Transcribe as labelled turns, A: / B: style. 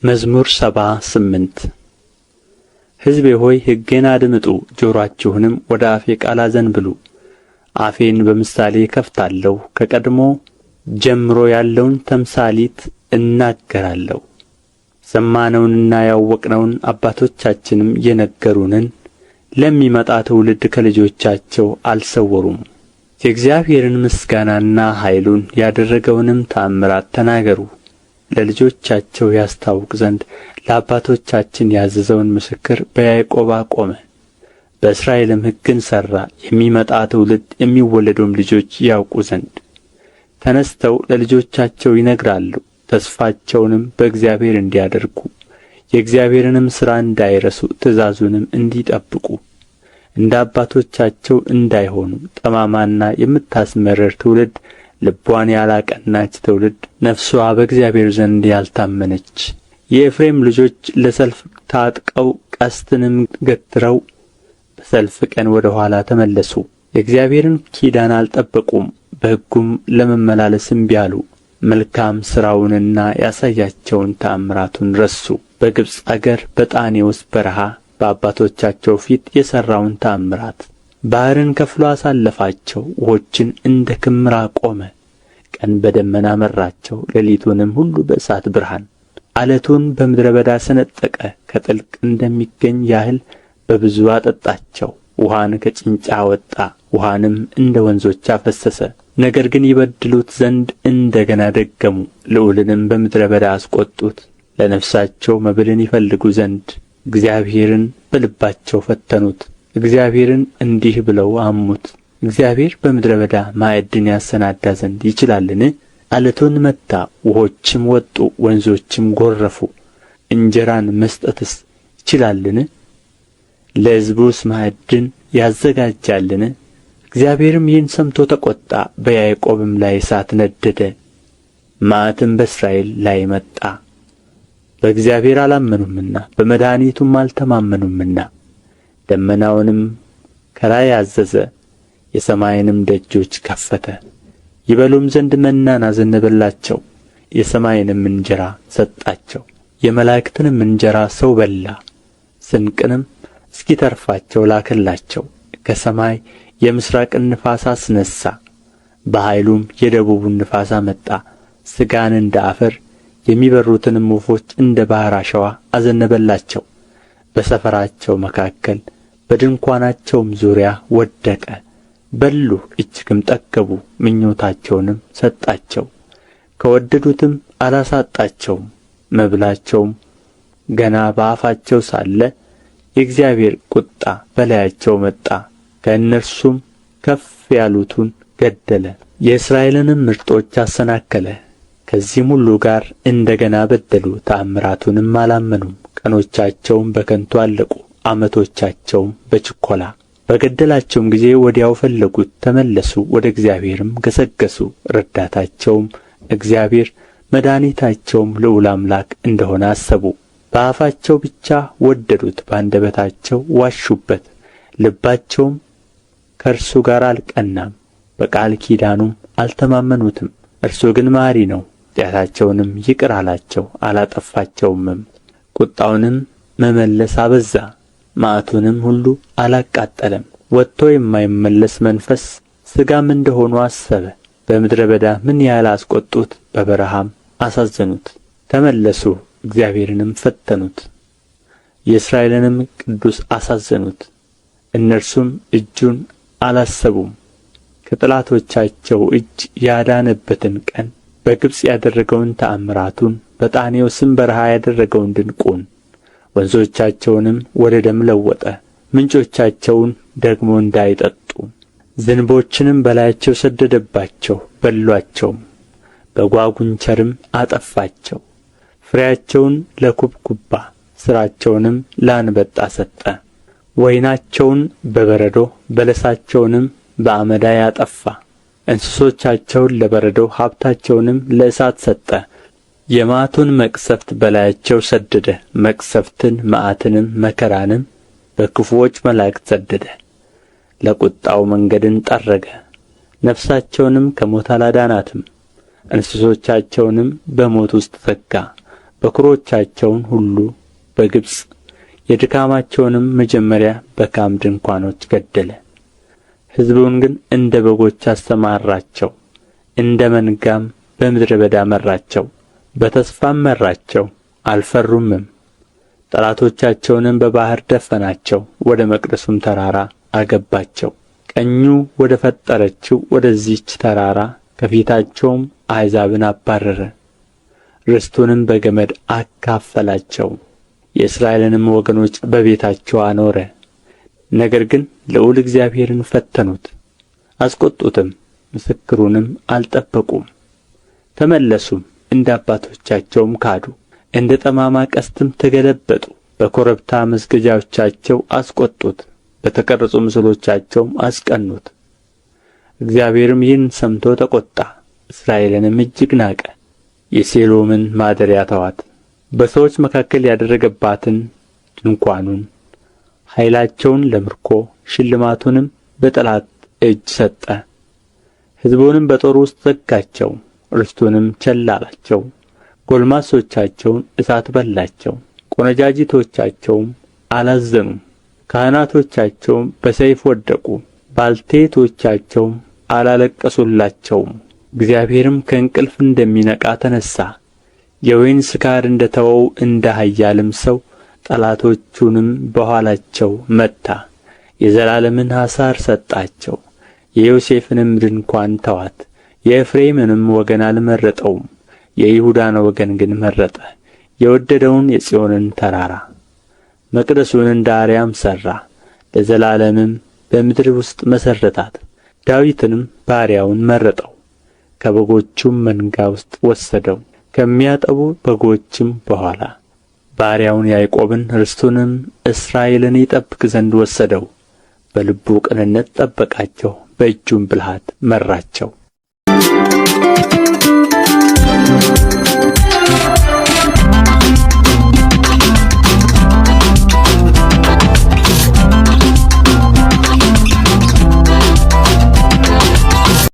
A: መዝሙር 78 ሕዝቤ ሆይ ሕጌን አድምጡ፣ ጆሮአችሁንም ወደ አፌ ቃል አዘንብሉ። አፌን በምሳሌ እከፍታለሁ፣ ከቀድሞ ጀምሮ ያለውን ተምሳሊት እናገራለሁ። ሰማነውንና ያወቅነውን አባቶቻችንም የነገሩንን ለሚመጣ ትውልድ ከልጆቻቸው አልሰወሩም። የእግዚአብሔርን ምስጋናና ኃይሉን ያደረገውንም ተአምራት ተናገሩ። ለልጆቻቸው ያስታውቅ ዘንድ ለአባቶቻችን ያዘዘውን ምስክር በያዕቆብ አቆመ። በእስራኤልም ሕግን ሠራ፣ የሚመጣ ትውልድ የሚወለዱም ልጆች ያውቁ ዘንድ። ተነሥተው ለልጆቻቸው ይነግራሉ፣ ተስፋቸውንም በእግዚአብሔር እንዲያደርጉ፣ የእግዚአብሔርንም ሥራ እንዳይረሱ፣ ትእዛዙንም እንዲጠብቁ። እንደ አባቶቻቸው እንዳይሆኑ ጠማማና የምታስመርር ትውልድ፣ ልቧን ያላቀናች ትውልድ፣ ነፍስዋ በእግዚአብሔር ዘንድ ያልታመነች። የኤፍሬም ልጆች ለሰልፍ ታጥቀው ቀስትንም ገትረው በሰልፍ ቀን ወደ ኋላ ተመለሱ። የእግዚአብሔርን ኪዳን አልጠበቁም፣ በሕጉም ለመመላለስ እምቢ አሉ። መልካም ሥራውንና ያሳያቸውን ተአምራቱን ረሱ። በግብጽ አገር በጣኔዎስ በረሃ በአባቶቻቸው ፊት የሠራውን ተአምራት። ባሕርን ከፍሎ አሳለፋቸው፣ ውኆችን እንደ ክምር አቆመ። ቀን በደመና መራቸው፣ ሌሊቱንም ሁሉ በእሳት ብርሃን። ዓለቱን በምድረ በዳ ሰነጠቀ፣ ከጥልቅ እንደሚገኝ ያህል በብዙ አጠጣቸው። ውኃን ከጭንጫ አወጣ፣ ውኃንም እንደ ወንዞች አፈሰሰ። ነገር ግን ይበድሉት ዘንድ እንደ ገና ደገሙ፣ ልዑልንም በምድረ በዳ አስቈጡት። ለነፍሳቸው መብልን ይፈልጉ ዘንድ እግዚአብሔርን በልባቸው ፈተኑት። እግዚአብሔርን እንዲህ ብለው አሙት፣ እግዚአብሔር በምድረ በዳ ማዕድን ያሰናዳ ዘንድ ይችላልን? ዓለቱን መታ፣ ውኆችም ወጡ፣ ወንዞችም ጐረፉ። እንጀራን መስጠትስ ይችላልን? ለሕዝቡስ ማዕድን ያዘጋጃልን? እግዚአብሔርም ይህን ሰምቶ ተቈጣ፣ በያዕቆብም ላይ እሳት ነደደ፣ መዓትም በእስራኤል ላይ መጣ። በእግዚአብሔር አላመኑምና በመድኃኒቱም አልተማመኑምና። ደመናውንም ከላይ አዘዘ፣ የሰማይንም ደጆች ከፈተ። ይበሉም ዘንድ መናን አዘነበላቸው፣ የሰማይንም እንጀራ ሰጣቸው። የመላእክትንም እንጀራ ሰው በላ፣ ስንቅንም እስኪተርፋቸው ላከላቸው። ከሰማይ የምሥራቅን ንፋስ አስነሣ፣ በኃይሉም የደቡቡን ንፋስ አመጣ። ሥጋን እንደ አፈር የሚበሩትንም ወፎች እንደ ባሕር አሸዋ አዘነበላቸው። በሰፈራቸው መካከል በድንኳናቸውም ዙሪያ ወደቀ። በሉ እጅግም ጠገቡ፣ ምኞታቸውንም ሰጣቸው። ከወደዱትም አላሳጣቸውም። መብላቸውም ገና በአፋቸው ሳለ የእግዚአብሔር ቍጣ በላያቸው መጣ፣ ከእነርሱም ከፍ ያሉትን ገደለ። የእስራኤልንም ምርጦች አሰናከለ። ከዚህም ሁሉ ጋር እንደ ገና በደሉ፣ ተአምራቱንም አላመኑም። ቀኖቻቸውም በከንቱ አለቁ፣ ዓመቶቻቸውም በችኰላ። በገደላቸውም ጊዜ ወዲያው ፈለጉት፣ ተመለሱ፣ ወደ እግዚአብሔርም ገሰገሱ። ረዳታቸውም እግዚአብሔር መድኃኒታቸውም ልዑል አምላክ እንደሆነ አሰቡ። በአፋቸው ብቻ ወደዱት፣ በአንደበታቸው ዋሹበት። ልባቸውም ከእርሱ ጋር አልቀናም፣ በቃል ኪዳኑም አልተማመኑትም። እርሱ ግን መሐሪ ነው፣ ኃጢአታቸውንም ይቅር አላቸው፣ አላጠፋቸውምም። ቍጣውንም መመለስ አበዛ፣ መዓቱንም ሁሉ አላቃጠለም። ወጥቶ የማይመለስ መንፈስ ሥጋም እንደሆኑ አሰበ። በምድረ በዳ ምን ያህል አስቈጡት፣ በበረሃም አሳዘኑት። ተመለሱ፣ እግዚአብሔርንም ፈተኑት፣ የእስራኤልንም ቅዱስ አሳዘኑት። እነርሱም እጁን አላሰቡም። ከጠላቶቻቸው እጅ ያዳነበትን ቀን፣ በግብጽ ያደረገውን ተአምራቱን፣ በጣኔዎስም በረሃ ያደረገውን ድንቁን። ወንዞቻቸውንም ወደ ደም ለወጠ፣ ምንጮቻቸውን ደግሞ እንዳይጠጡ። ዝንቦችንም በላያቸው ሰደደባቸው፣ በሉአቸውም። በጓጉንቸርም አጠፋቸው። ፍሬያቸውን ለኩብኩባ ሥራቸውንም ለአንበጣ ሰጠ። ወይናቸውን በበረዶ በለሳቸውንም በአመዳይ አጠፋ። እንስሶቻቸውን ለበረዶ ሀብታቸውንም ለእሳት ሰጠ። የመዓቱን መቅሰፍት በላያቸው ሰደደ፣ መቅሰፍትን መዓትንም መከራንም በክፉዎች መላእክት ሰደደ። ለቍጣው መንገድን ጠረገ፣ ነፍሳቸውንም ከሞት አላዳናትም። እንስሶቻቸውንም በሞት ውስጥ ዘጋ፣ በኵሮቻቸውን ሁሉ በግብጽ የድካማቸውንም መጀመሪያ በካም ድንኳኖች ገደለ። ሕዝቡን ግን እንደ በጎች አሰማራቸው፣ እንደ መንጋም በምድረ በዳ መራቸው። በተስፋም መራቸው፣ አልፈሩምም። ጠላቶቻቸውንም በባሕር ደፈናቸው፣ ወደ መቅደሱም ተራራ አገባቸው። ቀኙ ወደ ፈጠረችው ወደዚህች ተራራ ከፊታቸውም አሕዛብን አባረረ። ርስቱንም በገመድ አካፈላቸው፣ የእስራኤልንም ወገኖች በቤታቸው አኖረ። ነገር ግን ልዑል እግዚአብሔርን ፈተኑት፣ አስቈጡትም፣ ምስክሩንም አልጠበቁም። ተመለሱም፣ እንደ አባቶቻቸውም ካዱ፣ እንደ ጠማማ ቀስትም ተገለበጡ። በኮረብታ መስገጃዎቻቸው አስቈጡት፣ በተቀረጹ ምስሎቻቸውም አስቀኑት። እግዚአብሔርም ይህን ሰምቶ ተቈጣ፣ እስራኤልንም እጅግ ናቀ። የሴሎምን ማደሪያ ተዋት፣ በሰዎች መካከል ያደረገባትን ድንኳኑን፣ ኃይላቸውን ለምርኮ ሽልማቱንም በጠላት እጅ ሰጠ። ሕዝቡንም በጦር ውስጥ ዘጋቸው፣ ርስቱንም ቸል አላቸው። ጕልማሶቻቸውን እሳት በላቸው፣ ቈነጃጅቶቻቸውም አላዘኑም። ካህናቶቻቸውም በሰይፍ ወደቁ፣ ባልቴቶቻቸውም አላለቀሱላቸውም። እግዚአብሔርም ከእንቅልፍ እንደሚነቃ ተነሣ፣ የወይን ስካር እንደ ተወው እንደ ኃያልም ሰው ጠላቶቹንም በኋላቸው መታ። የዘላለምን ኀሣር ሰጣቸው፣ የዮሴፍንም ድንኳን ተዋት። የኤፍሬምንም ወገን አልመረጠውም፣ የይሁዳን ወገን ግን መረጠ። የወደደውን የጽዮንን ተራራ መቅደሱን እንደ አርያም ሠራ፣ ለዘላለምም በምድር ውስጥ መሠረታት። ዳዊትንም ባሪያውን መረጠው፣ ከበጎቹም መንጋ ውስጥ ወሰደው፣ ከሚያጠቡ በጎችም በኋላ። ባሪያውን ያዕቆብን ርስቱንም እስራኤልን ይጠብቅ ዘንድ ወሰደው። በልቡ ቅንነት ጠበቃቸው፣ በእጁም ብልሃት መራቸው።